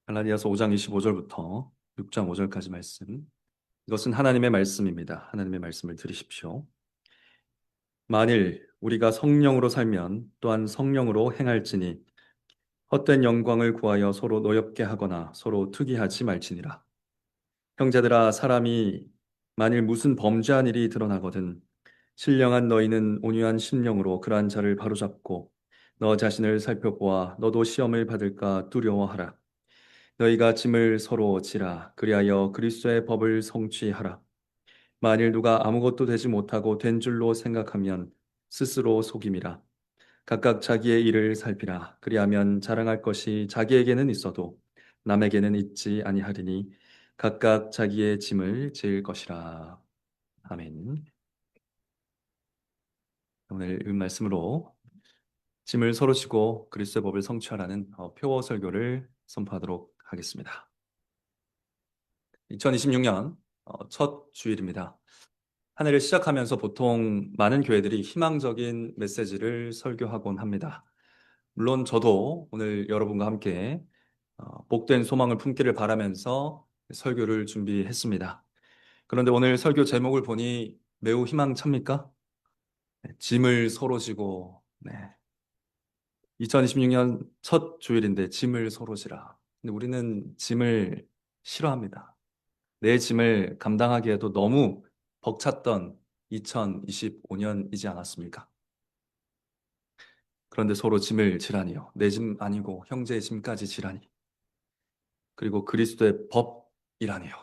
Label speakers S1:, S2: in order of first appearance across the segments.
S1: 갈라디아서 5장 25절부터 6장 5절까지 말씀. 이것은 하나님의 말씀입니다. 하나님의 말씀을 들으십시오. 만일 우리가 성령으로 살면 또한 성령으로 행할지니 헛된 영광을 구하여 서로 노엽게 하거나 서로 투기하지 말지니라. 형제들아, 사람이 만일 무슨 범죄한 일이 드러나거든 신령한 너희는 온유한 심령으로 그러한 자를 바로잡고 너 자신을 살펴보아 너도 시험을 받을까 두려워하라. 너희가 짐을 서로 지라. 그리하여 그리스도의 법을 성취하라. 만일 누가 아무것도 되지 못하고 된 줄로 생각하면 스스로 속임이라. 각각 자기의 일을 살피라. 그리하면 자랑할 것이 자기에게는 있어도 남에게는 있지 아니하리니 각각 자기의 짐을 지을 것이라. 아멘. 오늘 읽은 말씀으로 짐을 서로 지고 그리스도의 법을 성취하라는 표어 설교를 선포하도록 하겠습니다. 2026년 첫 주일입니다. 한 해를 시작하면서 보통 많은 교회들이 희망적인 메시지를 설교하곤 합니다. 물론 저도 오늘 여러분과 함께 복된 소망을 품기를 바라면서 설교를 준비했습니다. 그런데 오늘 설교 제목을 보니 매우 희망찹니까? 네, 짐을 서로 지고, 네. 2026년 첫 주일인데 짐을 서로 지라. 근데 우리는 짐을 싫어합니다. 내 짐을 감당하기에도 너무 벅찼던 2025년이지 않았습니까? 그런데 서로 짐을 지라니요. 내 짐 아니고 형제의 짐까지 지라니. 그리고 그리스도의 법이라니요.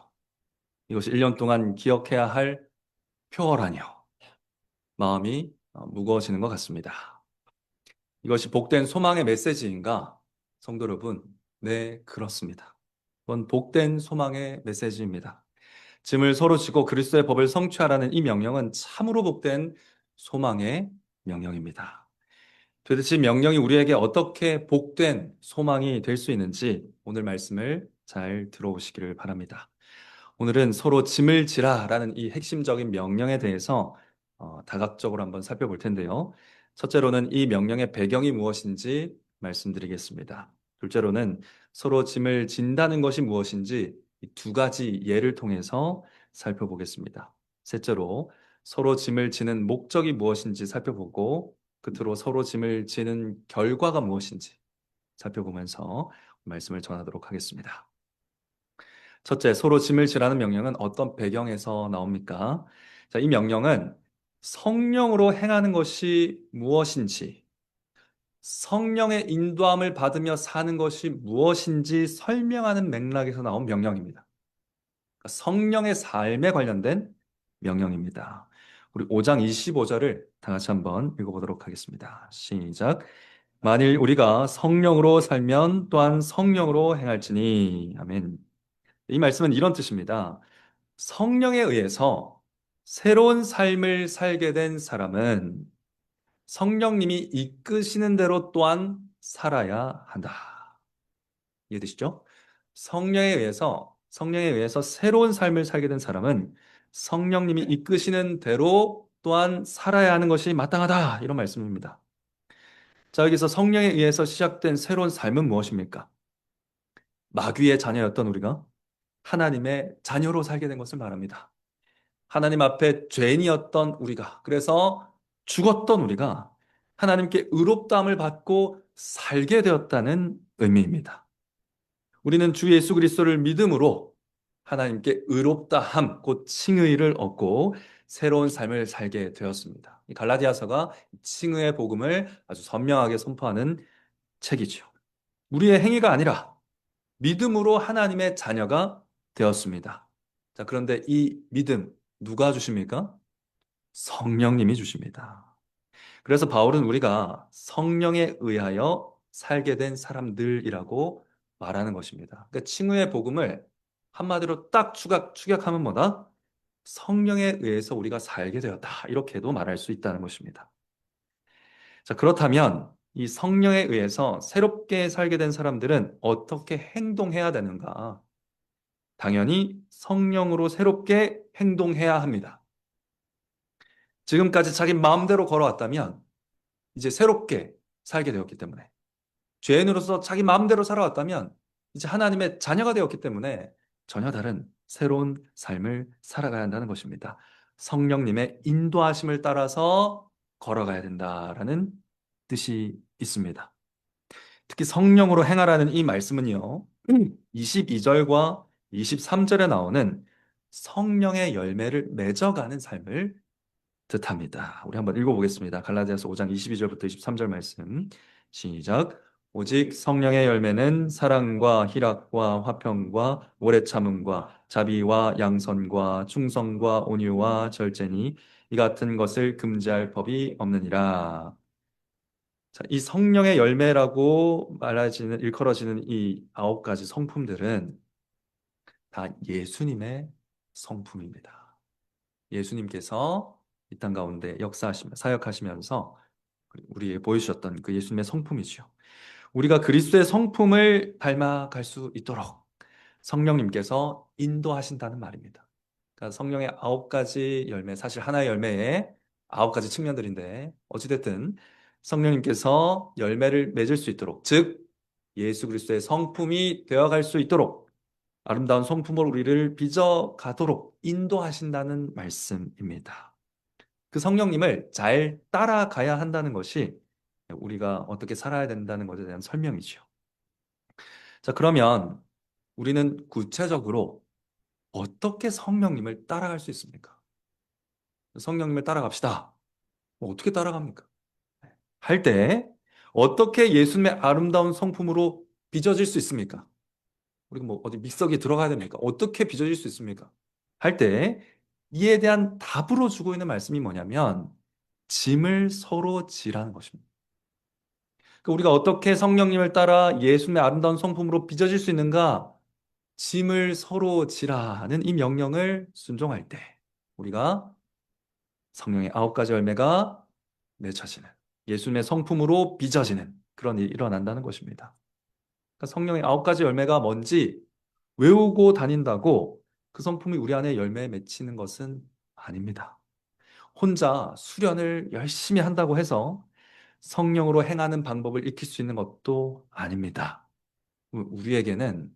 S1: 이것이 1년 동안 기억해야 할 표어라니요. 마음이 무거워지는 것 같습니다. 이것이 복된 소망의 메시지인가? 성도 여러분, 네, 그렇습니다. 이건 복된 소망의 메시지입니다. 짐을 서로 지고 그리스도의 법을 성취하라는 이 명령은 참으로 복된 소망의 명령입니다. 도대체 명령이 우리에게 어떻게 복된 소망이 될 수 있는지 오늘 말씀을 잘 들어오시기를 바랍니다. 오늘은 서로 짐을 지라라는 이 핵심적인 명령에 대해서 다각적으로 한번 살펴볼 텐데요. 첫째로는 이 명령의 배경이 무엇인지 말씀드리겠습니다. 둘째로는 서로 짐을 진다는 것이 무엇인지 이 두 가지 예를 통해서 살펴보겠습니다. 셋째로 서로 짐을 지는 목적이 무엇인지 살펴보고 끝으로 서로 짐을 지는 결과가 무엇인지 살펴보면서 말씀을 전하도록 하겠습니다. 첫째, 서로 짐을 지라는 명령은 어떤 배경에서 나옵니까? 자, 이 명령은 성령으로 행하는 것이 무엇인지, 성령의 인도함을 받으며 사는 것이 무엇인지 설명하는 맥락에서 나온 명령입니다. 그러니까 성령의 삶에 관련된 명령입니다. 우리 5장 25절을 다 같이 한번 읽어보도록 하겠습니다. 시작. 만일 우리가 성령으로 살면 또한 성령으로 행할지니. 아멘. 이 말씀은 이런 뜻입니다. 성령에 의해서 새로운 삶을 살게 된 사람은 성령님이 이끄시는 대로 또한 살아야 한다. 이해되시죠? 성령에 의해서 새로운 삶을 살게 된 사람은 성령님이 이끄시는 대로 또한 살아야 하는 것이 마땅하다. 이런 말씀입니다. 자, 여기서 성령에 의해서 시작된 새로운 삶은 무엇입니까? 마귀의 자녀였던 우리가 하나님의 자녀로 살게 된 것을 말합니다. 하나님 앞에 죄인이었던 우리가, 그래서 죽었던 우리가 하나님께 의롭다함을 받고 살게 되었다는 의미입니다. 우리는 주 예수 그리스도를 믿음으로 하나님께 의롭다함, 곧 칭의를 얻고 새로운 삶을 살게 되었습니다. 이 갈라디아서가 칭의의 복음을 아주 선명하게 선포하는 책이죠. 우리의 행위가 아니라 믿음으로 하나님의 자녀가 되었습니다. 자, 그런데 이 믿음 누가 주십니까? 성령님이 주십니다. 그래서 바울은 우리가 성령에 의하여 살게 된 사람들이라고 말하는 것입니다. 그러니까 칭의의 복음을 한마디로 딱 축약하면 뭐다? 성령에 의해서 우리가 살게 되었다. 이렇게도 말할 수 있다는 것입니다. 자, 그렇다면 이 성령에 의해서 새롭게 살게 된 사람들은 어떻게 행동해야 되는가? 당연히 성령으로 새롭게 행동해야 합니다. 지금까지 자기 마음대로 걸어왔다면 이제 새롭게 살게 되었기 때문에 죄인으로서 자기 마음대로 살아왔다면 이제 하나님의 자녀가 되었기 때문에 전혀 다른 새로운 삶을 살아가야 한다는 것입니다. 성령님의 인도하심을 따라서 걸어가야 된다라는 뜻이 있습니다. 특히 성령으로 행하라는 이 말씀은요, 22절과 23절에 나오는 성령의 열매를 맺어가는 삶을 뜻합니다. 우리 한번 읽어보겠습니다. 갈라디아서 5장 22절부터 23절 말씀. 시작. 오직 성령의 열매는 사랑과 희락과 화평과 오래 참음과 자비와 양선과 충성과 온유와 절제니 이 같은 것을 금지할 법이 없느니라. 자, 이 성령의 열매라고 말해지는 일컬어지는 이 9가지 성품들은 다 예수님의 성품입니다. 예수님께서 이 땅 가운데 역사하시며 사역하시면서 우리에게 보여주셨던 그 예수님의 성품이죠. 우리가 그리스도의 성품을 닮아갈 수 있도록 성령님께서 인도하신다는 말입니다. 그러니까 성령의 9가지 열매, 사실 하나의 열매에 9가지 측면들인데 어찌됐든 성령님께서 열매를 맺을 수 있도록, 즉 예수 그리스도의 성품이 되어갈 수 있도록 아름다운 성품으로 우리를 빚어가도록 인도하신다는 말씀입니다. 그 성령님을 잘 따라가야 한다는 것이 우리가 어떻게 살아야 된다는 것에 대한 설명이죠. 자, 그러면 우리는 구체적으로 어떻게 성령님을 따라갈 수 있습니까? 성령님을 따라갑시다. 어떻게 따라갑니까? 할 때 어떻게 예수님의 아름다운 성품으로 빚어질 수 있습니까? 우리가 뭐 어디 믹서기에 들어가야 됩니까? 어떻게 빚어질 수 있습니까? 할 때 이에 대한 답으로 주고 있는 말씀이 뭐냐면 짐을 서로 지라는 것입니다. 그러니까 우리가 어떻게 성령님을 따라 예수님의 아름다운 성품으로 빚어질 수 있는가? 짐을 서로 지라는 이 명령을 순종할 때 우리가 성령의 9가지 열매가 맺혀지는 예수님의 성품으로 빚어지는 그런 일이 일어난다는 것입니다. 그러니까 성령의 9가지 열매가 뭔지 외우고 다닌다고 그 성품이 우리 안에 열매에 맺히는 것은 아닙니다. 혼자 수련을 열심히 한다고 해서 성령으로 행하는 방법을 익힐 수 있는 것도 아닙니다. 우리에게는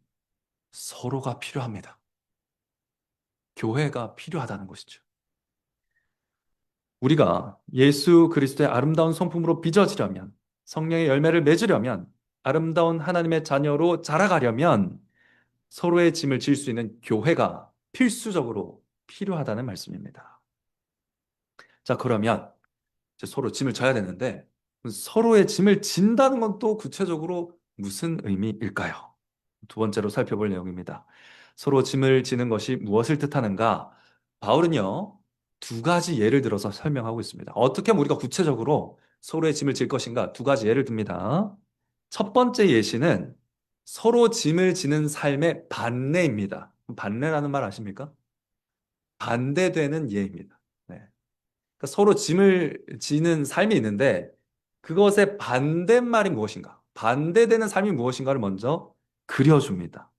S1: 서로가 필요합니다. 교회가 필요하다는 것이죠. 우리가 예수 그리스도의 아름다운 성품으로 빚어지려면, 성령의 열매를 맺으려면, 아름다운 하나님의 자녀로 자라가려면 서로의 짐을 질 수 있는 교회가 필수적으로 필요하다는 말씀입니다. 자, 그러면 이제 서로 짐을 져야 되는데 서로의 짐을 진다는 건 또 구체적으로 무슨 의미일까요? 두 번째로 살펴볼 내용입니다. 서로 짐을 지는 것이 무엇을 뜻하는가? 바울은요, 2가지 예를 들어서 설명하고 있습니다. 어떻게 하면 우리가 구체적으로 서로의 짐을 질 것인가? 2가지 예를 듭니다. 첫 번째 예시는 서로 짐을 지는 삶의 반대입니다. 반대라는 말 아십니까? 반대되는 예입니다. 네. 그러니까 서로 짐을 지는 삶이 있는데 그것의 반대말이 무엇인가? 반대되는 삶이 무엇인가를 먼저 그려줍니다.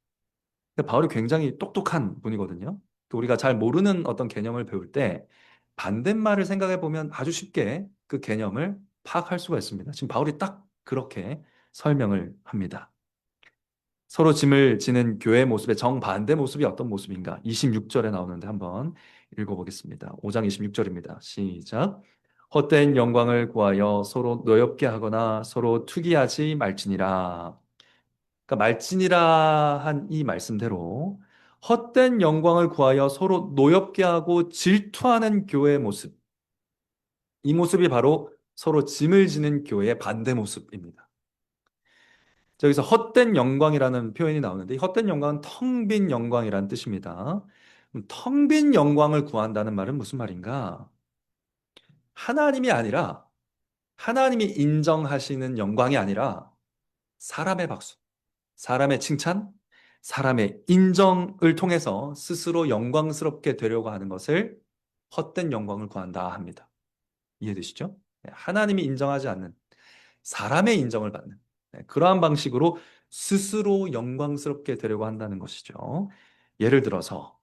S1: 바울이 굉장히 똑똑한 분이거든요. 또 우리가 잘 모르는 어떤 개념을 배울 때 반대말을 생각해 보면 아주 쉽게 그 개념을 파악할 수가 있습니다. 지금 바울이 딱 그렇게 설명을 합니다. 서로 짐을 지는 교회의 모습의 정반대 모습이 어떤 모습인가? 26절에 나오는데 한번 읽어보겠습니다. 5장 26절입니다. 시작. 헛된 영광을 구하여 서로 노엽게 하거나 서로 투기하지 말지니라. 그러니까 말지니라 한 이 말씀대로 헛된 영광을 구하여 서로 노엽게 하고 질투하는 교회의 모습. 이 모습이 바로 서로 짐을 지는 교회의 반대 모습입니다. 여기서 헛된 영광이라는 표현이 나오는데 이 헛된 영광은 텅 빈 영광이라는 뜻입니다. 텅 빈 영광을 구한다는 말은 무슨 말인가? 하나님이 아니라 하나님이 인정하시는 영광이 아니라 사람의 박수, 사람의 칭찬, 사람의 인정을 통해서 스스로 영광스럽게 되려고 하는 것을 헛된 영광을 구한다 합니다. 이해되시죠? 하나님이 인정하지 않는 사람의 인정을 받는 그러한 방식으로 스스로 영광스럽게 되려고 한다는 것이죠. 예를 들어서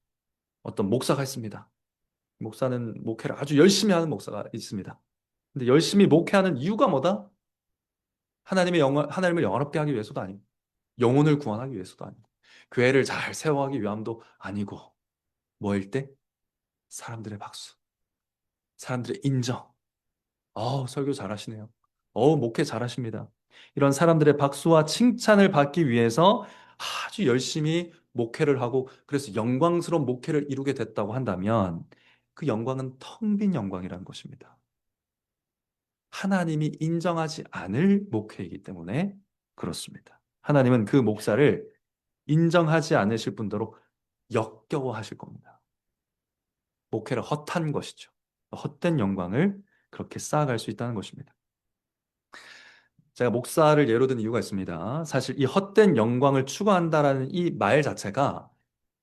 S1: 어떤 목사가 있습니다. 목사는 목회를 아주 열심히 하는 목사가 있습니다. 근데 열심히 목회하는 이유가 뭐다? 하나님을 영화롭게 하기 위해서도 아닙니다. 영혼을 구원하기 위해서도 아니고, 교회를 잘 세워가기 위함도 아니고, 뭐일 때? 사람들의 박수, 사람들의 인정. 설교 잘하시네요. 목회 잘하십니다. 이런 사람들의 박수와 칭찬을 받기 위해서 아주 열심히 목회를 하고, 그래서 영광스러운 목회를 이루게 됐다고 한다면, 그 영광은 텅 빈 영광이라는 것입니다. 하나님이 인정하지 않을 목회이기 때문에 그렇습니다. 하나님은 그 목사를 인정하지 않으실 뿐더러 역겨워하실 겁니다. 목회를 헛한 것이죠. 헛된 영광을 그렇게 쌓아갈 수 있다는 것입니다. 제가 목사를 예로 든 이유가 있습니다. 사실 이 헛된 영광을 추구한다라는 이 말 자체가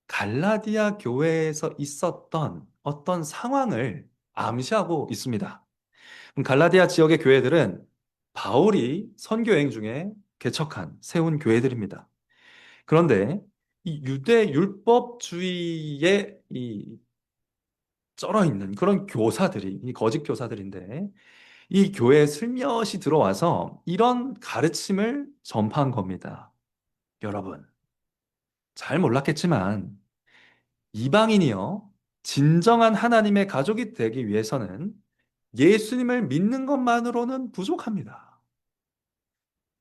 S1: 갈라디아 교회에서 있었던 어떤 상황을 암시하고 있습니다. 갈라디아 지역의 교회들은 바울이 선교 여행 중에 개척한, 세운 교회들입니다. 그런데 이 유대 율법주의에 쩔어 있는 그런 교사들이, 이 거짓 교사들인데, 이 교회에 슬며시 들어와서 이런 가르침을 전파한 겁니다. 여러분, 잘 몰랐겠지만, 이방인이요, 진정한 하나님의 가족이 되기 위해서는 예수님을 믿는 것만으로는 부족합니다.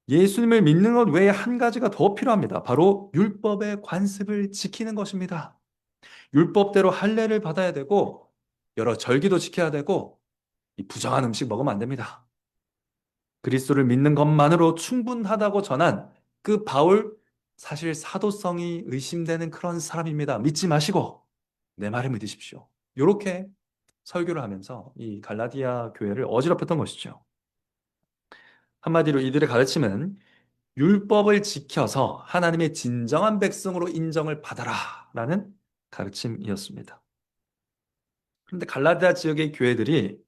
S1: 예수님을 믿는 것 외에 한 가지가 더 필요합니다. 바로 율법의 관습을 지키는 것입니다. 율법대로 할례를 받아야 되고, 여러 절기도 지켜야 되고, 이 부정한 음식 먹으면 안 됩니다. 그리스도를 믿는 것만으로 충분하다고 전한 그 바울, 사실 사도성이 의심되는 그런 사람입니다. 믿지 마시고 내 말을 믿으십시오. 이렇게 설교를 하면서 이 갈라디아 교회를 어지럽혔던 것이죠. 한마디로 이들의 가르침은 율법을 지켜서 하나님의 진정한 백성으로 인정을 받아라 라는 가르침이었습니다. 그런데 갈라디아 지역의 교회들이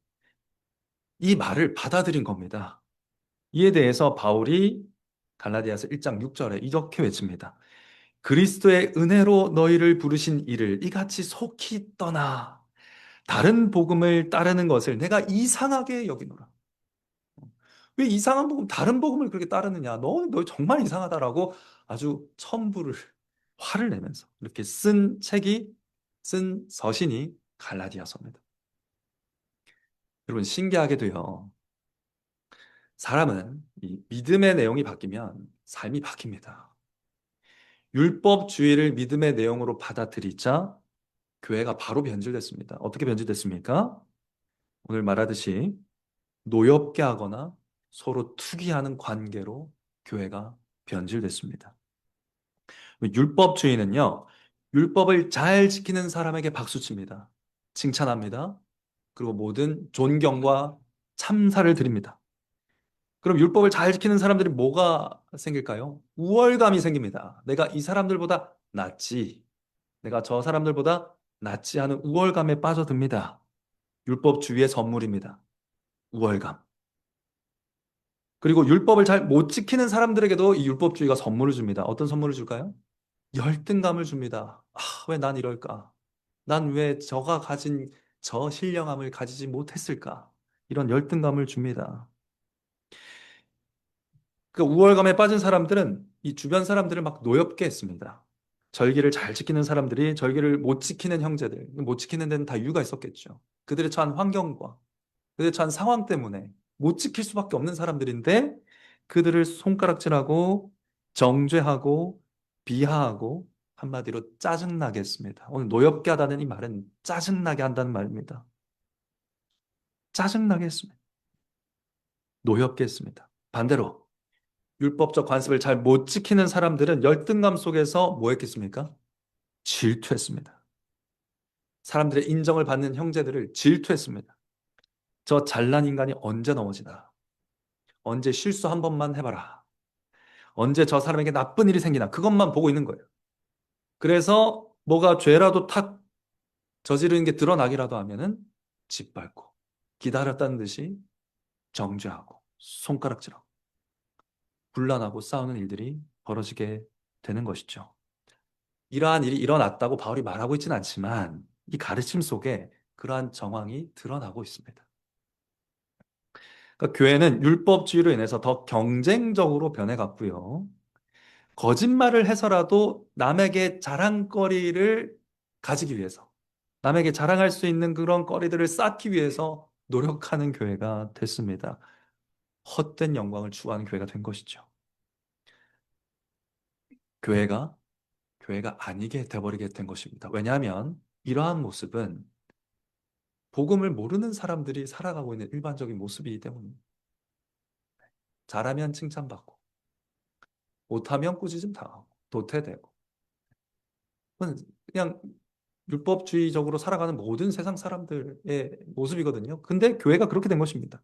S1: 이 말을 받아들인 겁니다. 이에 대해서 바울이 갈라디아서 1장 6절에 이렇게 외칩니다. 그리스도의 은혜로 너희를 부르신 이를 이같이 속히 떠나 다른 복음을 따르는 것을 내가 이상하게 여기노라. 왜 이상한 복음, 다른 복음을 그렇게 따르느냐? 너 정말 이상하다라고 아주 천부를, 화를 내면서 이렇게 쓴 서신이 갈라디아서입니다. 여러분, 신기하게도요, 사람은 이 믿음의 내용이 바뀌면 삶이 바뀝니다. 율법주의를 믿음의 내용으로 받아들이자 교회가 바로 변질됐습니다. 어떻게 변질됐습니까? 오늘 말하듯이 노엽게 하거나 서로 투기하는 관계로 교회가 변질됐습니다. 율법주의는요, 율법을 잘 지키는 사람에게 박수칩니다. 칭찬합니다. 그리고 모든 존경과 참사를 드립니다. 그럼 율법을 잘 지키는 사람들이 뭐가 생길까요? 우월감이 생깁니다. 내가 이 사람들보다 낫지. 내가 저 사람들보다 낫지 하는 우월감에 빠져듭니다. 율법주의의 선물입니다. 우월감. 그리고 율법을 잘 못 지키는 사람들에게도 이 율법주의가 선물을 줍니다. 어떤 선물을 줄까요? 열등감을 줍니다. 왜 난 이럴까? 난 왜 저가 가진 저 신령함을 가지지 못했을까? 이런 열등감을 줍니다. 그 우월감에 빠진 사람들은 이 주변 사람들을 막 노엽게 했습니다. 절기를 잘 지키는 사람들이 절기를 못 지키는 형제들, 못 지키는 데는 다 이유가 있었겠죠. 그들의 처한 환경과 그들의 처한 상황 때문에 못 지킬 수밖에 없는 사람들인데 그들을 손가락질하고 정죄하고 비하하고 한마디로 짜증나게 했습니다. 오늘 노엽게 하다는 이 말은 짜증나게 한다는 말입니다. 짜증나게 했습니다. 노엽게 했습니다. 반대로 율법적 관습을 잘 못 지키는 사람들은 열등감 속에서 뭐 했겠습니까? 질투했습니다. 사람들의 인정을 받는 형제들을 질투했습니다. 저 잘난 인간이 언제 넘어지나? 언제 실수 한 번만 해봐라. 언제 저 사람에게 나쁜 일이 생기나? 그것만 보고 있는 거예요. 그래서 뭐가 죄라도 탁 저지르는 게 드러나기라도 하면은 짓밟고 기다렸다는 듯이 정죄하고 손가락질하고 분란하고 싸우는 일들이 벌어지게 되는 것이죠. 이러한 일이 일어났다고 바울이 말하고 있지는 않지만 이 가르침 속에 그러한 정황이 드러나고 있습니다. 그러니까 교회는 율법주의로 인해서 더 경쟁적으로 변해갔고요. 거짓말을 해서라도 남에게 자랑거리를 가지기 위해서, 남에게 자랑할 수 있는 그런 거리들을 쌓기 위해서 노력하는 교회가 됐습니다. 헛된 영광을 추구하는 교회가 된 것이죠. 교회가 교회가 아니게 돼버리게 된 것입니다. 왜냐하면 이러한 모습은 복음을 모르는 사람들이 살아가고 있는 일반적인 모습이기 때문입니다. 잘하면 칭찬받고, 못하면 꾸짖음 당하고, 도태되고, 그냥 율법주의적으로 살아가는 모든 세상 사람들의 모습이거든요. 근데 교회가 그렇게 된 것입니다.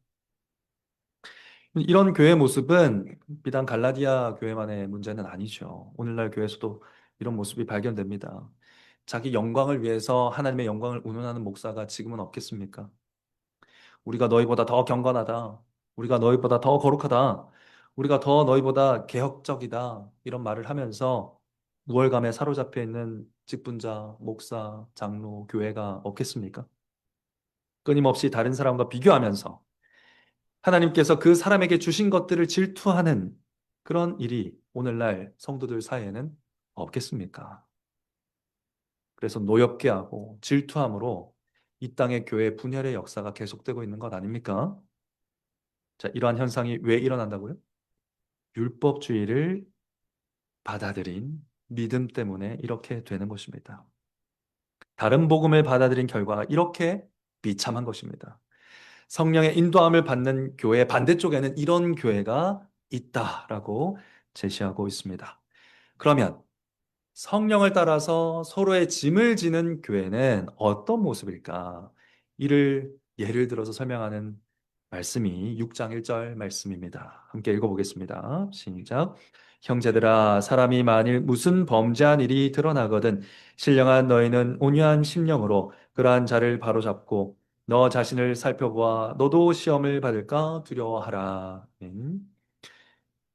S1: 이런 교회 모습은 비단 갈라디아 교회만의 문제는 아니죠. 오늘날 교회에서도 이런 모습이 발견됩니다. 자기 영광을 위해서 하나님의 영광을 운운하는 목사가 지금은 없겠습니까? 우리가 너희보다 더 경건하다. 우리가 너희보다 더 거룩하다. 우리가 더 너희보다 개혁적이다. 이런 말을 하면서 우월감에 사로잡혀 있는 직분자, 목사, 장로, 교회가 없겠습니까? 끊임없이 다른 사람과 비교하면서 하나님께서 그 사람에게 주신 것들을 질투하는 그런 일이 오늘날 성도들 사이에는 없겠습니까? 그래서 노엽게 하고 질투함으로 이 땅의 교회 분열의 역사가 계속되고 있는 것 아닙니까? 자, 이러한 현상이 왜 일어난다고요? 율법주의를 받아들인 믿음 때문에 이렇게 되는 것입니다. 다른 복음을 받아들인 결과가 이렇게 비참한 것입니다. 성령의 인도함을 받는 교회 반대쪽에는 이런 교회가 있다라고 제시하고 있습니다. 그러면 성령을 따라서 서로의 짐을 지는 교회는 어떤 모습일까? 이를 예를 들어서 설명하는 말씀이 6장 1절 말씀입니다. 함께 읽어보겠습니다. 시작. 형제들아, 사람이 만일 무슨 범죄한 일이 드러나거든 신령한 너희는 온유한 심령으로 그러한 자를 바로잡고 너 자신을 살펴보아 너도 시험을 받을까 두려워하라.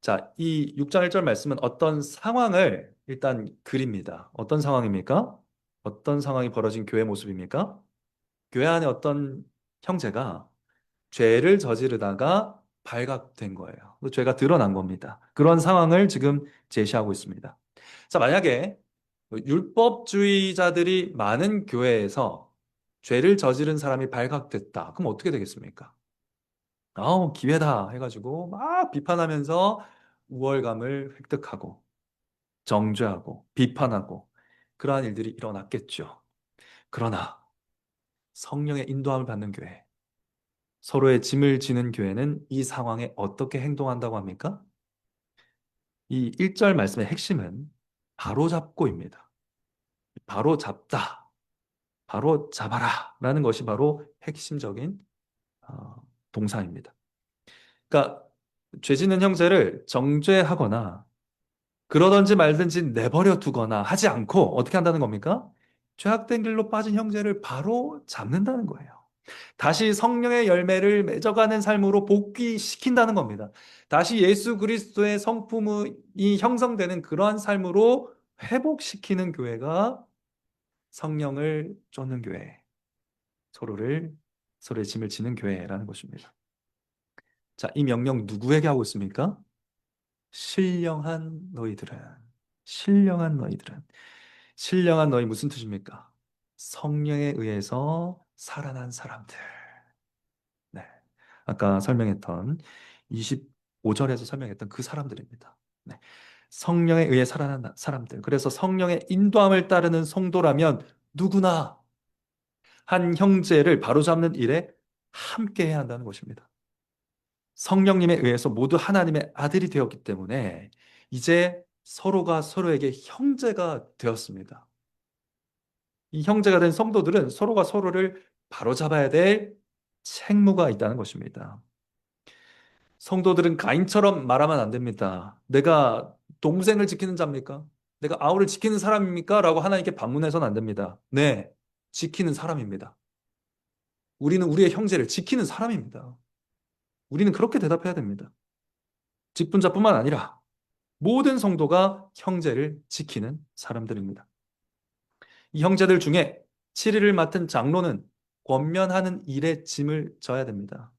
S1: 자, 이 6장 1절 말씀은 어떤 상황을 일단 그립니다. 어떤 상황입니까? 어떤 상황이 벌어진 교회 모습입니까? 교회 안에 어떤 형제가 죄를 저지르다가 발각된 거예요. 그 죄가 드러난 겁니다. 그런 상황을 지금 제시하고 있습니다. 자, 만약에 율법주의자들이 많은 교회에서 죄를 저지른 사람이 발각됐다. 그럼 어떻게 되겠습니까? 기회다 해가지고 막 비판하면서 우월감을 획득하고 정죄하고 비판하고 그러한 일들이 일어났겠죠. 그러나 성령의 인도함을 받는 교회, 서로의 짐을 지는 교회는 이 상황에 어떻게 행동한다고 합니까? 이 1절 말씀의 핵심은 바로잡고입니다. 바로잡다, 바로잡아라 라는 것이 바로 핵심적인 어, 동사입니다. 그러니까 죄 짓는 형제를 정죄하거나 그러든지 말든지 내버려 두거나 하지 않고 어떻게 한다는 겁니까? 죄악된 길로 빠진 형제를 바로 잡는다는 거예요. 다시 성령의 열매를 맺어가는 삶으로 복귀시킨다는 겁니다. 다시 예수 그리스도의 성품이 형성되는 그러한 삶으로 회복시키는 교회가 성령을 쫓는 교회, 서로의 짐을 지는 교회라는 것입니다. 자, 이 명령 누구에게 하고 있습니까? 신령한 너희들은, 신령한 너희들은, 신령한 너희 무슨 뜻입니까? 성령에 의해서 살아난 사람들. 네. 아까 설명했던 25절에서 설명했던 그 사람들입니다. 네. 성령에 의해 살아난 사람들. 그래서 성령의 인도함을 따르는 성도라면 누구나 한 형제를 바로잡는 일에 함께 해야 한다는 것입니다. 성령님에 의해서 모두 하나님의 아들이 되었기 때문에 이제 서로가 서로에게 형제가 되었습니다. 이 형제가 된 성도들은 서로가 서로를 바로잡아야 될 책무가 있다는 것입니다. 성도들은 가인처럼 말하면 안 됩니다. 내가 동생을 지키는 자입니까? 내가 아우를 지키는 사람입니까? 라고 하나님께 반문해서는 안 됩니다. 네, 지키는 사람입니다. 우리는 우리의 형제를 지키는 사람입니다. 우리는 그렇게 대답해야 됩니다. 직분자뿐만 아니라 모든 성도가 형제를 지키는 사람들입니다. 이 형제들 중에 7일을 맡은 장로는 권면하는 일에 짐을 져야 됩니다.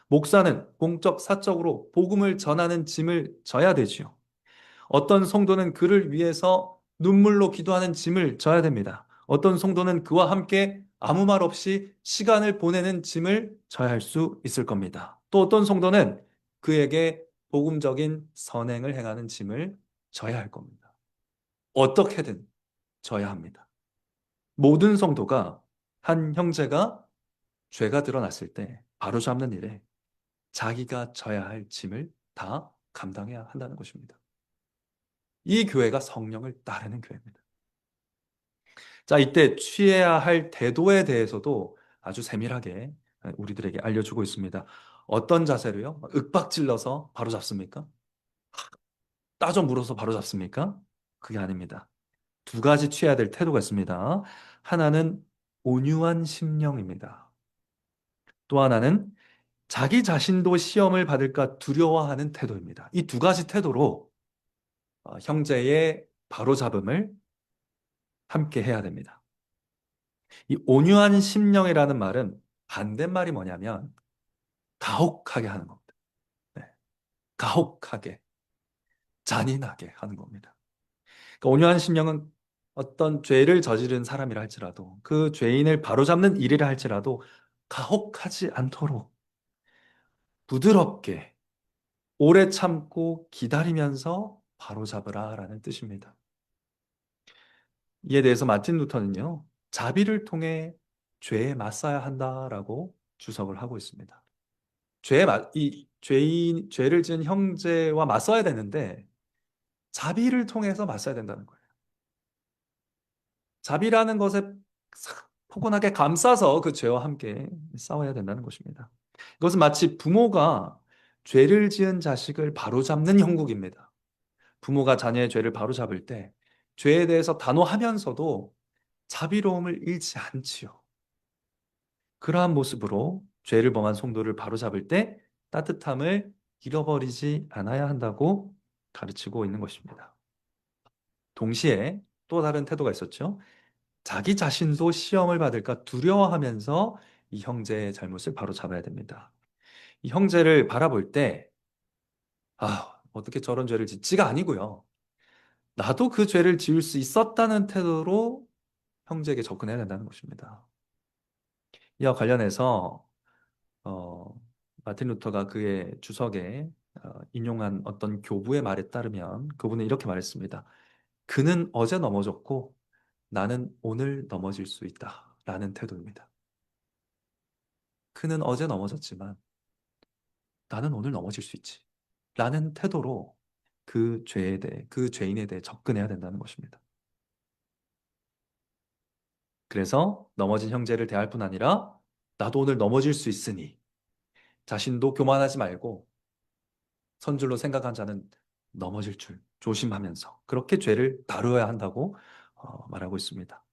S1: 목사는 공적, 사적으로 복음을 전하는 짐을 져야 되지요. 어떤 성도는 그를 위해서 눈물로 기도하는 짐을 져야 됩니다. 어떤 성도는 그와 함께 아무 말 없이 시간을 보내는 짐을 져야 할 수 있을 겁니다. 또 어떤 성도는 그에게 복음적인 선행을 행하는 짐을 져야 할 겁니다. 어떻게든 져야 합니다. 모든 성도가 한 형제가 죄가 드러났을 때 바로잡는 일에 자기가 져야 할 짐을 다 감당해야 한다는 것입니다. 이 교회가 성령을 따르는 교회입니다. 자, 이때 취해야 할 태도에 대해서도 아주 세밀하게 우리들에게 알려주고 있습니다. 어떤 자세로요? 윽박질러서 바로잡습니까? 따져 물어서 바로잡습니까? 그게 아닙니다. 두 가지 취해야 될 태도가 있습니다. 하나는 온유한 심령입니다. 또 하나는 자기 자신도 시험을 받을까 두려워하는 태도입니다. 이 두 가지 태도로 형제의 바로잡음을 함께 해야 됩니다. 이 온유한 심령이라는 말은 반대말이 뭐냐면 가혹하게 하는 겁니다. 네. 가혹하게, 잔인하게 하는 겁니다. 그러니까 온유한 심령은 어떤 죄를 저지른 사람이라 할지라도 그 죄인을 바로잡는 일이라 할지라도 가혹하지 않도록 부드럽게 오래 참고 기다리면서 바로잡으라라는 뜻입니다. 이에 대해서 마틴 루터는요, 자비를 통해 죄에 맞서야 한다라고 주석을 하고 있습니다. 죄를 지은 형제와 맞서야 되는데, 자비를 통해서 맞서야 된다는 거예요. 자비라는 것에 포근하게 감싸서 그 죄와 함께 싸워야 된다는 것입니다. 이것은 마치 부모가 죄를 지은 자식을 바로잡는 형국입니다. 부모가 자녀의 죄를 바로잡을 때 죄에 대해서 단호하면서도 자비로움을 잃지 않지요. 그러한 모습으로 죄를 범한 성도를 바로잡을 때 따뜻함을 잃어버리지 않아야 한다고 가르치고 있는 것입니다. 동시에 또 다른 태도가 있었죠. 자기 자신도 시험을 받을까 두려워하면서 이 형제의 잘못을 바로잡아야 됩니다. 이 형제를 바라볼 때, 어떻게 저런 죄를 짓지가 아니고요. 나도 그 죄를 지을 수 있었다는 태도로 형제에게 접근해야 된다는 것입니다. 이와 관련해서 어, 마틴 루터가 그의 주석에 인용한 어떤 교부의 말에 따르면 그분은 이렇게 말했습니다. 그는 어제 넘어졌고 나는 오늘 넘어질 수 있다. 라는 태도입니다. 그는 어제 넘어졌지만 나는 오늘 넘어질 수 있지. 라는 태도로 그 죄에 대해, 그 죄인에 대해 접근해야 된다는 것입니다. 그래서 넘어진 형제를 대할 뿐 아니라 나도 오늘 넘어질 수 있으니 자신도 교만하지 말고 선줄로 생각한 자는 넘어질 줄 조심하면서 그렇게 죄를 다루어야 한다고 말하고 있습니다.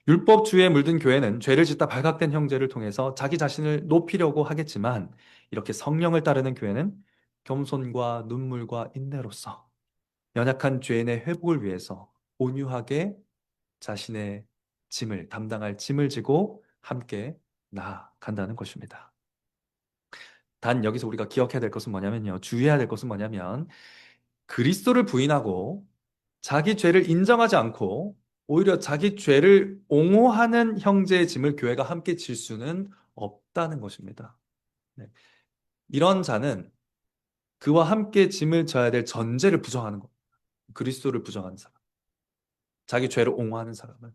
S1: 율법주의에 물든 교회는 죄를 짓다 발각된 형제를 통해서 자기 자신을 높이려고 하겠지만 이렇게 성령을 따르는 교회는 겸손과 눈물과 인내로서 연약한 죄인의 회복을 위해서 온유하게 자신의 짐을 담당할 짐을 지고 함께 나아간다는 것입니다. 단 여기서 우리가 기억해야 될 것은 뭐냐면요. 주의해야 될 것은 뭐냐면 그리스도를 부인하고 자기 죄를 인정하지 않고 오히려 자기 죄를 옹호하는 형제의 짐을 교회가 함께 질 수는 없다는 것입니다. 네. 이런 자는 그와 함께 짐을 져야 될 전제를 부정하는 것. 그리스도를 부정하는 사람. 자기 죄를 옹호하는 사람은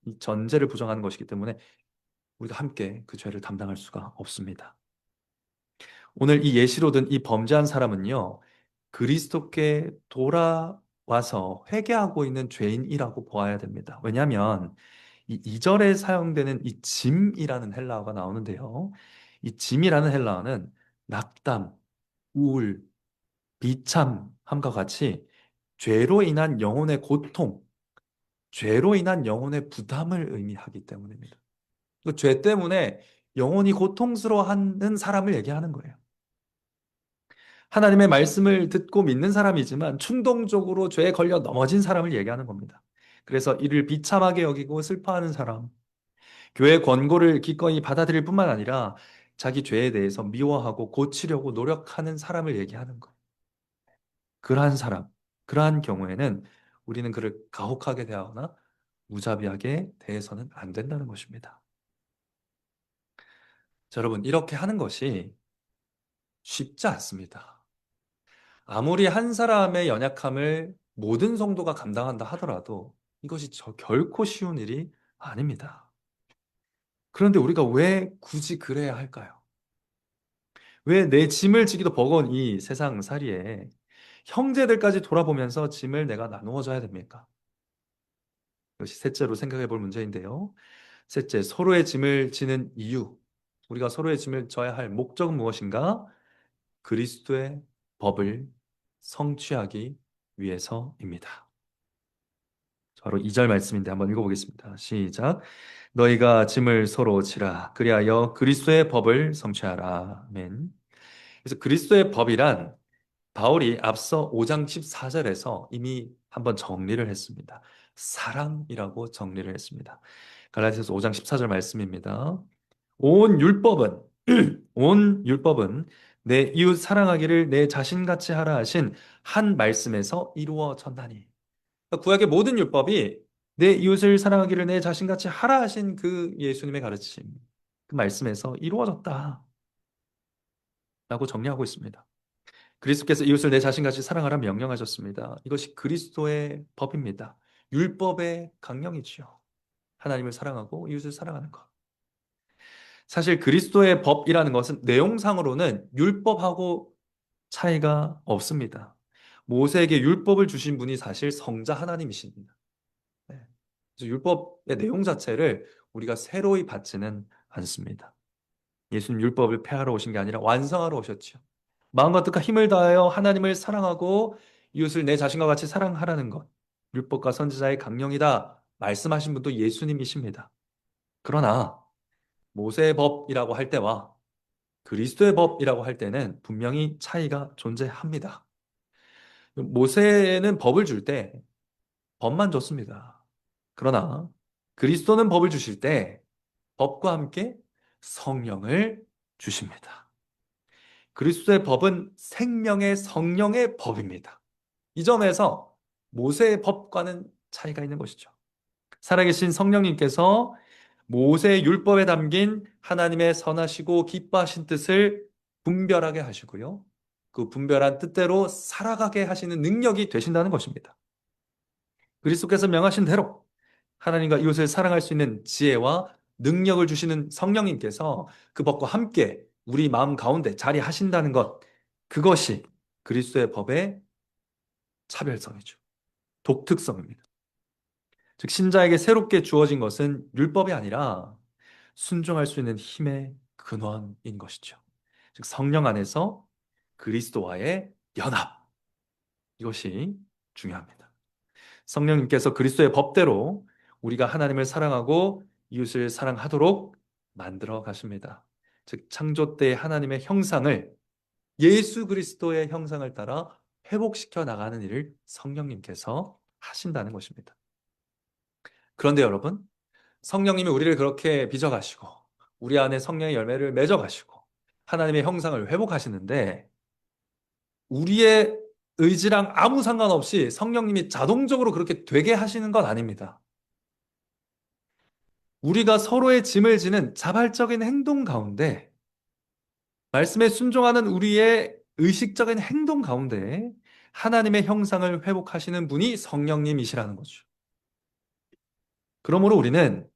S1: 이 전제를 부정하는 것이기 때문에 우리가 함께 그 죄를 담당할 수가 없습니다. 오늘 이 예시로 든 이 범죄한 사람은요, 그리스도께 돌아와서 회개하고 있는 죄인이라고 보아야 됩니다. 왜냐하면 이 2절에 사용되는 이 짐이라는 헬라어가 나오는데요. 이 짐이라는 헬라어는 낙담, 우울, 비참함과 같이 죄로 인한 영혼의 고통, 죄로 인한 영혼의 부담을 의미하기 때문입니다. 그 죄 때문에 영혼이 고통스러워하는 사람을 얘기하는 거예요. 하나님의 말씀을 듣고 믿는 사람이지만 충동적으로 죄에 걸려 넘어진 사람을 얘기하는 겁니다. 그래서 이를 비참하게 여기고 슬퍼하는 사람, 교회 권고를 기꺼이 받아들일 뿐만 아니라 자기 죄에 대해서 미워하고 고치려고 노력하는 사람을 얘기하는 거예요. 그러한 사람, 그러한 경우에는 우리는 그를 가혹하게 대하거나 무자비하게 대해서는 안 된다는 것입니다. 자, 여러분, 이렇게 하는 것이 쉽지 않습니다. 아무리 한 사람의 연약함을 모든 성도가 감당한다 하더라도 이것이 결코 쉬운 일이 아닙니다. 그런데 우리가 왜 굳이 그래야 할까요? 왜 내 짐을 지기도 버거운 이 세상살이에 형제들까지 돌아보면서 짐을 내가 나누어 져야 됩니까? 이것이 셋째로 생각해 볼 문제인데요. 셋째, 서로의 짐을 지는 이유. 우리가 서로의 짐을 져야 할 목적은 무엇인가? 그리스도의 법을 성취하기 위해서입니다. 바로 2절 말씀인데 한번 읽어보겠습니다. 시작. 너희가 짐을 서로 지라. 그리하여 그리스도의 법을 성취하라. 아멘. 그래서 그리스도의 법이란 바울이 앞서 5장 14절에서 이미 한번 정리를 했습니다. 사랑이라고 정리를 했습니다. 갈라디아서 5장 14절 말씀입니다. 온 율법은 온 율법은 내 이웃 사랑하기를 내 자신같이 하라 하신 한 말씀에서 이루어졌나니. 그러니까 구약의 모든 율법이 내 이웃을 사랑하기를 내 자신같이 하라 하신 그 예수님의 가르침, 그 말씀에서 이루어졌다라고 정리하고 있습니다. 그리스도께서 이웃을 내 자신같이 사랑하라 명령하셨습니다. 이것이 그리스도의 법입니다. 율법의 강령이지요. 하나님을 사랑하고 이웃을 사랑하는 것. 사실 그리스도의 법이라는 것은 내용상으로는 율법하고 차이가 없습니다. 모세에게 율법을 주신 분이 사실 성자 하나님이십니다. 네. 그래서 율법의 내용 자체를 우리가 새로이 받지는 않습니다. 예수님 율법을 폐하러 오신 게 아니라 완성하러 오셨죠. 마음과 뜻과 힘을 다하여 하나님을 사랑하고 이웃을 내 자신과 같이 사랑하라는 것. 율법과 선지자의 강령이다 말씀하신 분도 예수님이십니다. 그러나 모세의 법이라고 할 때와 그리스도의 법이라고 할 때는 분명히 차이가 존재합니다. 모세는 법을 줄 때 법만 줬습니다. 그러나 그리스도는 법을 주실 때 법과 함께 성령을 주십니다. 그리스도의 법은 생명의 성령의 법입니다. 이 점에서 모세의 법과는 차이가 있는 것이죠. 살아계신 성령님께서 모세의 율법에 담긴 하나님의 선하시고 기뻐하신 뜻을 분별하게 하시고요. 그 분별한 뜻대로 살아가게 하시는 능력이 되신다는 것입니다. 그리스도께서 명하신 대로 하나님과 이웃을 사랑할 수 있는 지혜와 능력을 주시는 성령님께서 그 법과 함께 우리 마음 가운데 자리하신다는 것, 그것이 그리스도의 법의 차별성이죠. 독특성입니다. 즉, 신자에게 새롭게 주어진 것은 율법이 아니라 순종할 수 있는 힘의 근원인 것이죠. 즉, 성령 안에서 그리스도와의 연합. 이것이 중요합니다. 성령님께서 그리스도의 법대로 우리가 하나님을 사랑하고 이웃을 사랑하도록 만들어 가십니다. 즉, 창조 때의 하나님의 형상을 예수 그리스도의 형상을 따라 회복시켜 나가는 일을 성령님께서 하신다는 것입니다. 그런데 여러분, 성령님이 우리를 그렇게 빚어가시고 우리 안에 성령의 열매를 맺어가시고 하나님의 형상을 회복하시는데 우리의 의지랑 아무 상관없이 성령님이 자동적으로 그렇게 되게 하시는 건 아닙니다. 우리가 서로의 짐을 지는 자발적인 행동 가운데 말씀에 순종하는 우리의 의식적인 행동 가운데 하나님의 형상을 회복하시는 분이 성령님이시라는 거죠. 그러므로 우리는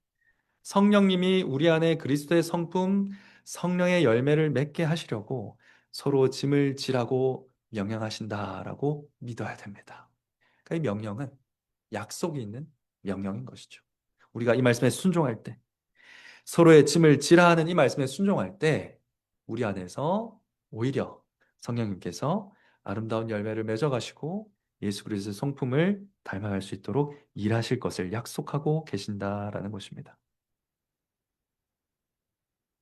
S1: 성령님이 우리 안에 그리스도의 성품, 성령의 열매를 맺게 하시려고 서로 짐을 지라고 명령하신다라고 믿어야 됩니다. 그러니까 이 명령은 약속이 있는 명령인 것이죠. 우리가 이 말씀에 순종할 때, 서로의 짐을 지라 하는 이 말씀에 순종할 때 우리 안에서 오히려 성령님께서 아름다운 열매를 맺어가시고 예수 그리스도의 성품을 닮아갈 수 있도록 일하실 것을 약속하고 계신다라는 것입니다.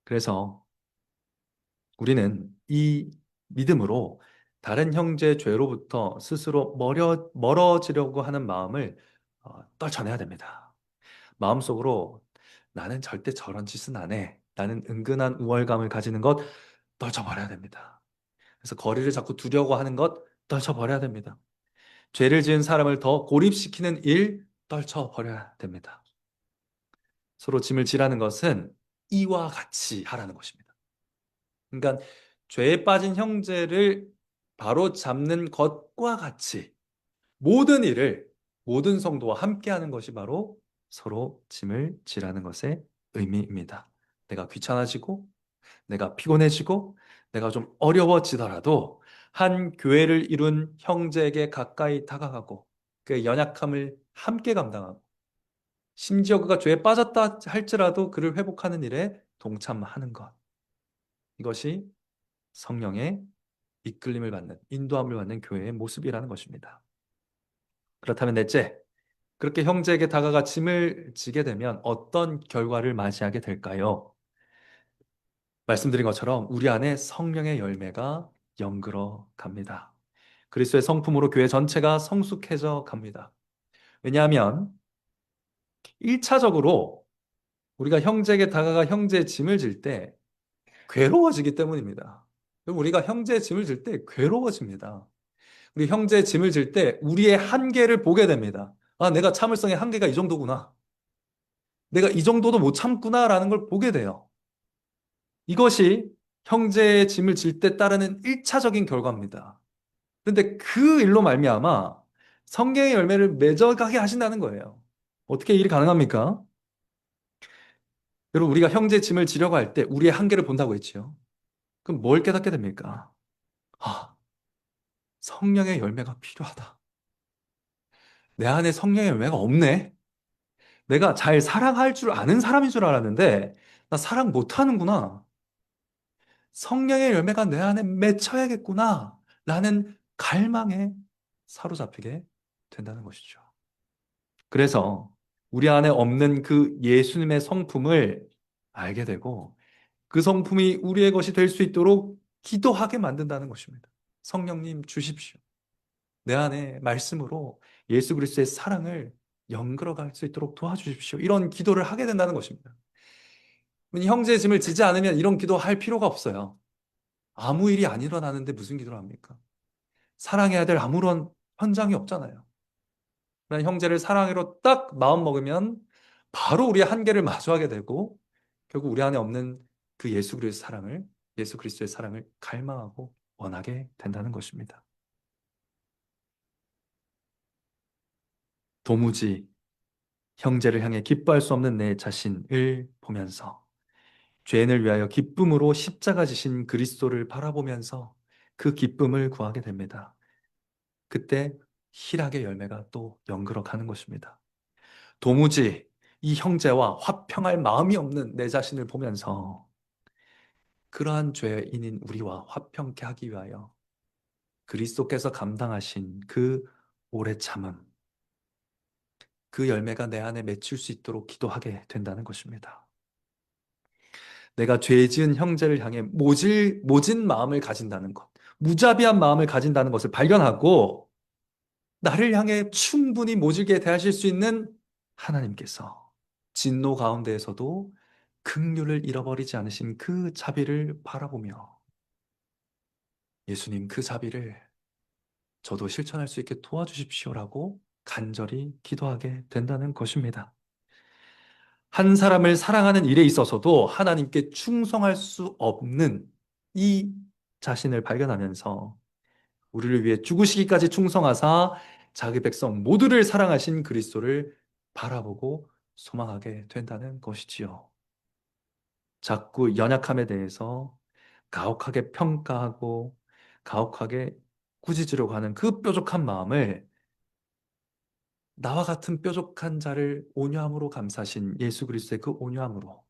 S1: 그래서 우리는 이 믿음으로 다른 형제 죄로부터 스스로 멀어지려고 하는 마음을 떨쳐내야 됩니다. 마음속으로 나는 절대 저런 짓은 안 해. 나는 은근한 우월감을 가지는 것 떨쳐버려야 됩니다. 그래서 거리를 자꾸 두려고 하는 것 떨쳐버려야 됩니다. 죄를 지은 사람을 더 고립시키는 일 떨쳐버려야 됩니다. 서로 짐을 지라는 것은 이와 같이 하라는 것입니다. 그러니까 죄에 빠진 형제를 바로 잡는 것과 같이 모든 일을 모든 성도와 함께 하는 것이 바로 서로 짐을 지라는 것의 의미입니다. 내가 귀찮아지고 내가 피곤해지고 내가 좀 어려워지더라도 한 교회를 이룬 형제에게 가까이 다가가고 그의 연약함을 함께 감당하고 심지어 그가 죄에 빠졌다 할지라도 그를 회복하는 일에 동참하는 것. 이것이 성령의 이끌림을 받는, 인도함을 받는 교회의 모습이라는 것입니다. 그렇다면 넷째, 그렇게 형제에게 다가가 짐을 지게 되면 어떤 결과를 맞이하게 될까요? 말씀드린 것처럼 우리 안에 성령의 열매가 연글어 갑니다. 그리스도의 성품으로 교회 전체가 성숙해져 갑니다. 왜냐하면 1차적으로 우리가 형제에게 다가가 형제의 짐을 질 때 괴로워지기 때문입니다. 우리가 형제의 짐을 질 때 괴로워집니다. 우리 형제의 짐을 질 때 우리의 한계를 보게 됩니다. 아, 내가 참을성의 한계가 이 정도구나. 내가 이 정도도 못 참구나라는 걸 보게 돼요. 이것이 형제의 짐을 질 때 따르는 1차적인 결과입니다. 그런데 그 일로 말미암아 성경의 열매를 맺어가게 하신다는 거예요. 어떻게 일이 가능합니까? 여러분, 우리가 형제 짐을 지려고 할 때 우리의 한계를 본다고 했지요. 그럼 뭘 깨닫게 됩니까? 아, 성령의 열매가 필요하다. 내 안에 성령의 열매가 없네. 내가 잘 사랑할 줄 아는 사람인 줄 알았는데 나 사랑 못하는구나. 성령의 열매가 내 안에 맺혀야겠구나. 라는 갈망에 사로잡히게 된다는 것이죠. 그래서 우리 안에 없는 그 예수님의 성품을 알게 되고 그 성품이 우리의 것이 될 수 있도록 기도하게 만든다는 것입니다. 성령님 주십시오. 내 안에 말씀으로 예수 그리스도의 사랑을 연결어 갈 수 있도록 도와주십시오. 이런 기도를 하게 된다는 것입니다. 형제의 짐을 지지 않으면 이런 기도할 필요가 없어요. 아무 일이 안 일어나는데 무슨 기도를 합니까? 사랑해야 될 아무런 현장이 없잖아요. 그러나 형제를 사랑으로 딱 마음 먹으면 바로 우리의 한계를 마주하게 되고 결국 우리 안에 없는 그 예수 그리스도의 사랑을 갈망하고 원하게 된다는 것입니다. 도무지 형제를 향해 기뻐할 수 없는 내 자신을 보면서 죄인을 위하여 기쁨으로 십자가 지신 그리스도를 바라보면서 그 기쁨을 구하게 됩니다. 그때 희락의 열매가 또 연글어 가는 것입니다. 도무지 이 형제와 화평할 마음이 없는 내 자신을 보면서 그러한 죄인인 우리와 화평케 하기 위하여 그리스도께서 감당하신 그 오래 참음, 그 열매가 내 안에 맺힐 수 있도록 기도하게 된다는 것입니다. 내가 죄 지은 형제를 향해 모진 마음을 가진다는 것, 무자비한 마음을 가진다는 것을 발견하고 나를 향해 충분히 모질게 대하실 수 있는 하나님께서 진노 가운데에서도 긍휼을 잃어버리지 않으신 그 자비를 바라보며 예수님 그 자비를 저도 실천할 수 있게 도와주십시오라고 간절히 기도하게 된다는 것입니다. 한 사람을 사랑하는 일에 있어서도 하나님께 충성할 수 없는 이 자신을 발견하면서 우리를 위해 죽으시기까지 충성하사 자기 백성 모두를 사랑하신 그리스도를 바라보고 소망하게 된다는 것이지요. 자꾸 연약함에 대해서 가혹하게 평가하고 가혹하게 꾸짖으려고 하는 그 뾰족한 마음을 나와 같은 뾰족한 자를 온유함으로 감싸신 예수 그리스도의 그 온유함으로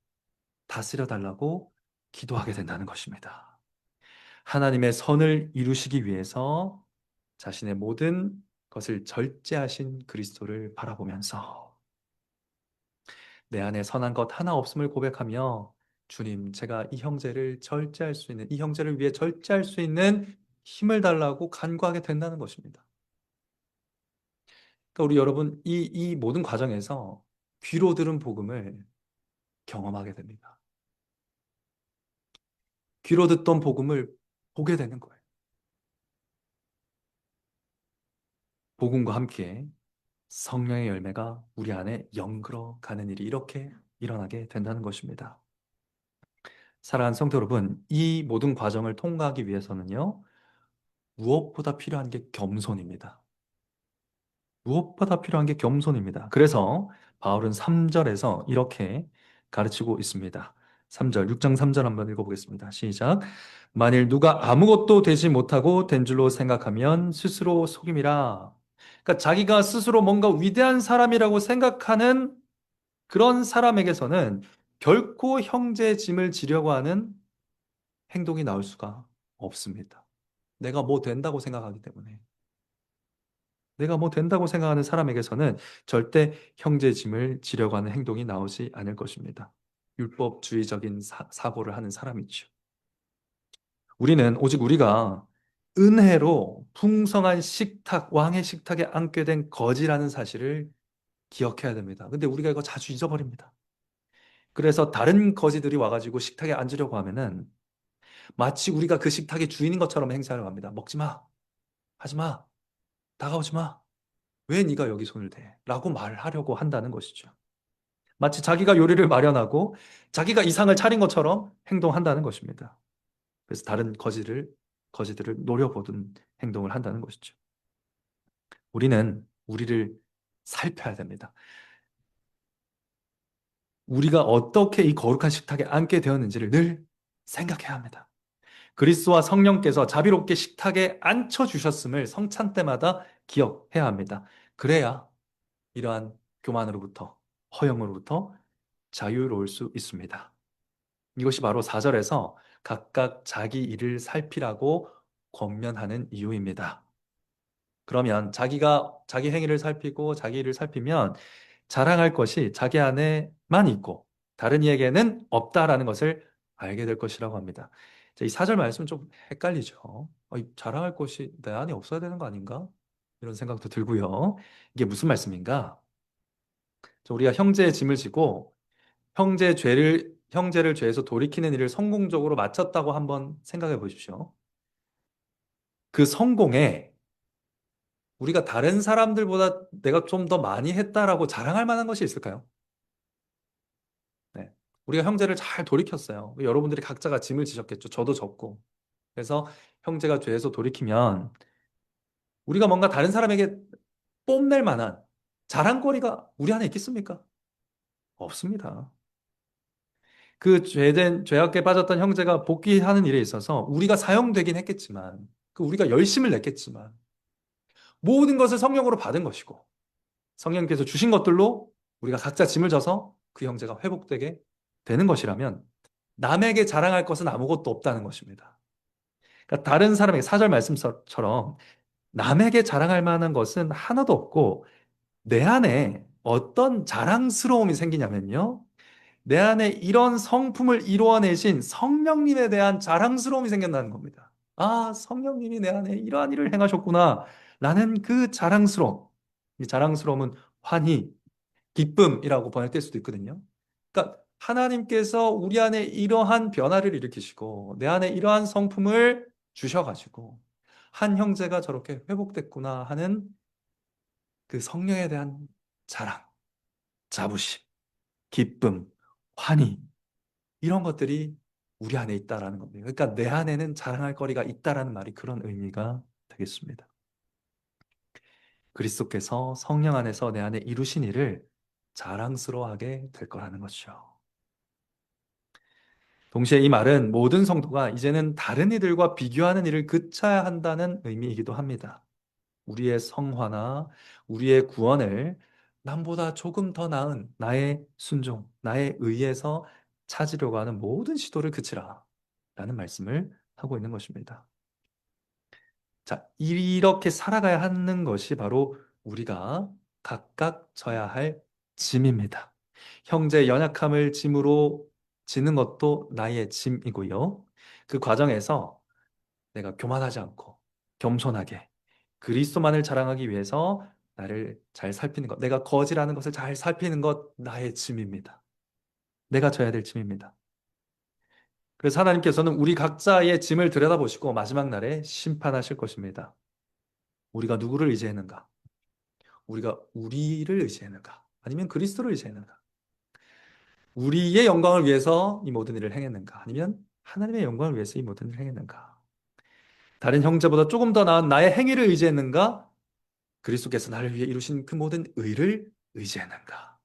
S1: 다스려 달라고 기도하게 된다는 것입니다. 하나님의 선을 이루시기 위해서 자신의 모든 것을 절제하신 그리스도를 바라보면서 내 안에 선한 것 하나 없음을 고백하며 주님, 제가 이 형제를 절제할 수 있는, 이 형제를 위해 절제할 수 있는 힘을 달라고 간구하게 된다는 것입니다. 그러니까 우리 여러분, 이 모든 과정에서 귀로 들은 복음을 경험하게 됩니다. 귀로 듣던 복음을 보게 되는 거예요. 복음과 함께 성령의 열매가 우리 안에 영글어 가는 일이 이렇게 일어나게 된다는 것입니다. 사랑하는 성도 여러분, 이 모든 과정을 통과하기 위해서는요, 무엇보다 필요한 게 겸손입니다. 무엇보다 필요한 게 겸손입니다. 그래서 바울은 3절에서 이렇게 가르치고 있습니다. 3절, 6장 3절 한번 읽어보겠습니다. 시작. 만일 누가 아무것도 되지 못하고 된 줄로 생각하면 스스로 속임이라. 그러니까 자기가 스스로 뭔가 위대한 사람이라고 생각하는 그런 사람에게서는 결코 형제의 짐을 지려고 하는 행동이 나올 수가 없습니다. 내가 뭐 된다고 생각하기 때문에. 내가 뭐 된다고 생각하는 사람에게서는 절대 형제의 짐을 지려고 하는 행동이 나오지 않을 것입니다. 율법주의적인 사고를 하는 사람이죠. 우리는 오직 우리가 은혜로 풍성한 식탁, 왕의 식탁에 앉게 된 거지라는 사실을 기억해야 됩니다. 근데 우리가 이거 자주 잊어버립니다. 그래서 다른 거지들이 와가지고 식탁에 앉으려고 하면은 마치 우리가 그 식탁의 주인인 것처럼 행세하려고 합니다. 먹지 마, 하지 마, 다가오지 마. 왜 네가 여기 손을 대? 라고 말하려고 한다는 것이죠. 마치 자기가 요리를 마련하고 자기가 이상을 차린 것처럼 행동한다는 것입니다. 그래서 다른 거지들을 노려보던 행동을 한다는 것이죠. 우리는 우리를 살펴야 됩니다. 우리가 어떻게 이 거룩한 식탁에 앉게 되었는지를 늘 생각해야 합니다. 그리스도와 성령께서 자비롭게 식탁에 앉혀주셨음을 성찬 때마다 기억해야 합니다. 그래야 이러한 교만으로부터, 허영으로부터 자유로울 수 있습니다. 이것이 바로 4절에서 각각 자기 일을 살피라고 권면하는 이유입니다. 그러면 자기가 자기 행위를 살피고 자기 일을 살피면 자랑할 것이 자기 안에만 있고 다른 이에게는 없다라는 것을 알게 될 것이라고 합니다. 이 4절 말씀은 좀 헷갈리죠. 자랑할 것이 내 안에 없어야 되는 거 아닌가? 이런 생각도 들고요. 이게 무슨 말씀인가? 우리가 형제의 짐을 지고 형제를 죄에서 돌이키는 일을 성공적으로 마쳤다고 한번 생각해 보십시오. 그 성공에 우리가 다른 사람들보다 내가 좀 더 많이 했다라고 자랑할 만한 것이 있을까요? 네. 우리가 형제를 잘 돌이켰어요. 여러분들이 각자가 짐을 지셨겠죠. 저도 졌고. 그래서 형제가 죄에서 돌이키면 우리가 뭔가 다른 사람에게 뽐낼 만한 자랑거리가 우리 안에 있겠습니까? 없습니다. 그 죄악에 빠졌던 형제가 복귀하는 일에 있어서 우리가 사용되긴 했겠지만, 우리가 열심을 냈겠지만, 모든 것을 성령으로 받은 것이고, 성령께서 주신 것들로 우리가 각자 짐을 져서 그 형제가 회복되게 되는 것이라면, 남에게 자랑할 것은 아무것도 없다는 것입니다. 그러니까 다른 사람에게 4절 말씀처럼 남에게 자랑할 만한 것은 하나도 없고, 내 안에 어떤 자랑스러움이 생기냐면요. 내 안에 이런 성품을 이루어내신 성령님에 대한 자랑스러움이 생긴다는 겁니다. 아, 성령님이 내 안에 이러한 일을 행하셨구나. 라는 그 자랑스러움. 이 자랑스러움은 환희, 기쁨이라고 번역될 수도 있거든요. 그러니까 하나님께서 우리 안에 이러한 변화를 일으키시고 내 안에 이러한 성품을 주셔가지고 한 형제가 저렇게 회복됐구나 하는 그 성령에 대한 자랑, 자부심, 기쁨, 환희 이런 것들이 우리 안에 있다라는 겁니다. 그러니까 내 안에는 자랑할 거리가 있다라는 말이 그런 의미가 되겠습니다. 그리스도께서 성령 안에서 내 안에 이루신 일을 자랑스러워하게 될 거라는 것이죠. 동시에 이 말은 모든 성도가 이제는 다른 이들과 비교하는 일을 그쳐야 한다는 의미이기도 합니다. 우리의 성화나 우리의 구원을 남보다 조금 더 나은 나의 순종, 나의 의에서 찾으려고 하는 모든 시도를 그치라 라는 말씀을 하고 있는 것입니다. 자, 이렇게 살아가야 하는 것이 바로 우리가 각각 져야 할 짐입니다. 형제의 연약함을 짐으로 지는 것도 나의 짐이고요. 그 과정에서 내가 교만하지 않고 겸손하게 그리스도만을 자랑하기 위해서 나를 잘 살피는 것, 내가 거지라는 것을 잘 살피는 것 나의 짐입니다. 내가 져야 될 짐입니다. 그래서 하나님께서는 우리 각자의 짐을 들여다보시고 마지막 날에 심판하실 것입니다. 우리가 누구를 의지했는가? 우리가 우리를 의지했는가? 아니면 그리스도를 의지했는가? 우리의 영광을 위해서 이 모든 일을 행했는가? 아니면 하나님의 영광을 위해서 이 모든 일을 행했는가? 다른 형제보다 조금 더 나은 나의 행위를 의지했는가? 그리스도께서 나를 위해 이루신 그 모든 의를 의지했는가?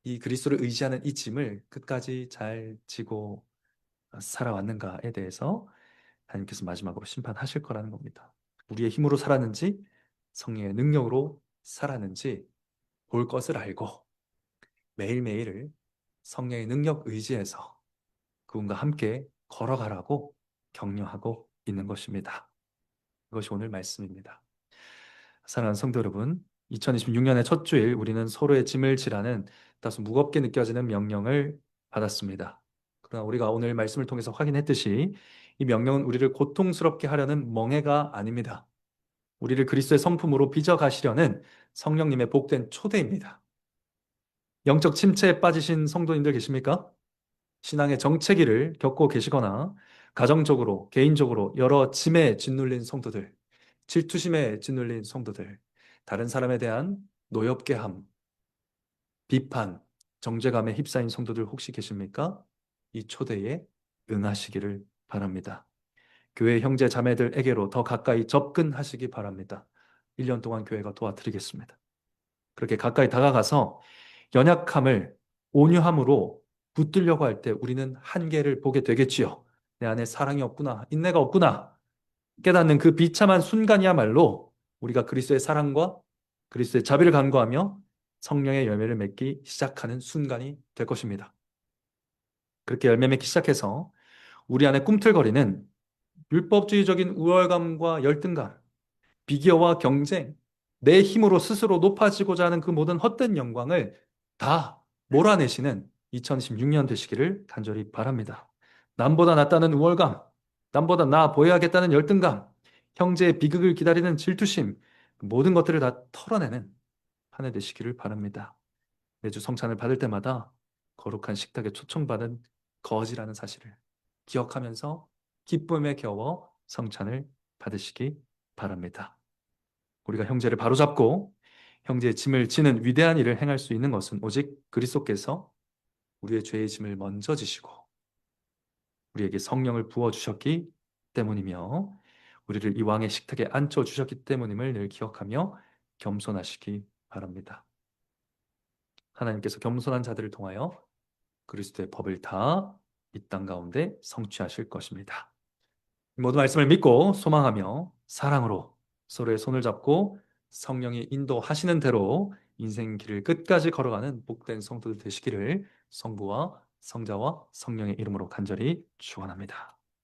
S1: 이 그리스도를 의지하는 이 짐을 끝까지 잘 지고 살아왔는가에 대해서 하나님께서 마지막으로 심판하실 거라는 겁니다. 우리의 힘으로 살았는지 성령의 능력으로 살았는지 볼 것을 알고 매일매일을 성령의 능력 의지해서 그분과 함께 걸어가라고 격려하고 있는 것입니다. 이것이 오늘 말씀입니다. 사랑하는 성도 여러분, 2026년의 첫 주일 우리는 서로의 짐을 지라는 다소 무겁게 느껴지는 명령을 받았습니다. 그러나 우리가 오늘 말씀을 통해서 확인했듯이 이 명령은 우리를 고통스럽게 하려는 멍해가 아닙니다. 우리를 그리스도의 성품으로 빚어가시려는 성령님의 복된 초대입니다. 영적 침체에 빠지신 성도님들 계십니까? 신앙의 정체기를 겪고 계시거나 가정적으로, 개인적으로 여러 짐에 짓눌린 성도들, 질투심에 짓눌린 성도들, 다른 사람에 대한 노엽게함, 비판, 정죄감에 휩싸인 성도들 혹시 계십니까? 이 초대에 응하시기를 바랍니다. 교회 형제 자매들에게로 더 가까이 접근하시기 바랍니다. 1년 동안 교회가 도와드리겠습니다. 그렇게 가까이 다가가서 연약함을 온유함으로 붙들려고 할 때 우리는 한계를 보게 되겠지요. 내 안에 사랑이 없구나, 인내가 없구나 깨닫는 그 비참한 순간이야말로 우리가 그리스도의 사랑과 그리스도의 자비를 간구하며 성령의 열매를 맺기 시작하는 순간이 될 것입니다. 그렇게 열매 맺기 시작해서 우리 안에 꿈틀거리는 율법주의적인 우월감과 열등감, 비교와 경쟁, 내 힘으로 스스로 높아지고자 하는 그 모든 헛된 영광을 다 몰아내시는 2016년 되시기를 간절히 바랍니다. 남보다 낫다는 우월감, 남보다 나아 보여야겠다는 열등감, 형제의 비극을 기다리는 질투심, 모든 것들을 다 털어내는 한 해 되시기를 바랍니다. 매주 성찬을 받을 때마다 거룩한 식탁에 초청받은 거지라는 사실을 기억하면서 기쁨에 겨워 성찬을 받으시기 바랍니다. 우리가 형제를 바로잡고 형제의 짐을 지는 위대한 일을 행할 수 있는 것은 오직 그리스도께서 우리의 죄의 짐을 먼저 지시고 우리에게 성령을 부어주셨기 때문이며 우리를 이 왕의 식탁에 앉혀주셨기 때문임을 늘 기억하며 겸손하시기 바랍니다. 하나님께서 겸손한 자들을 통하여 그리스도의 법을 다 이 땅 가운데 성취하실 것입니다. 이 모든 말씀을 믿고 소망하며 사랑으로 서로의 손을 잡고 성령이 인도하시는 대로 인생 길을 끝까지 걸어가는 복된 성도들 되시기를 성부와 성자와 성령의 이름으로 간절히 축원합니다.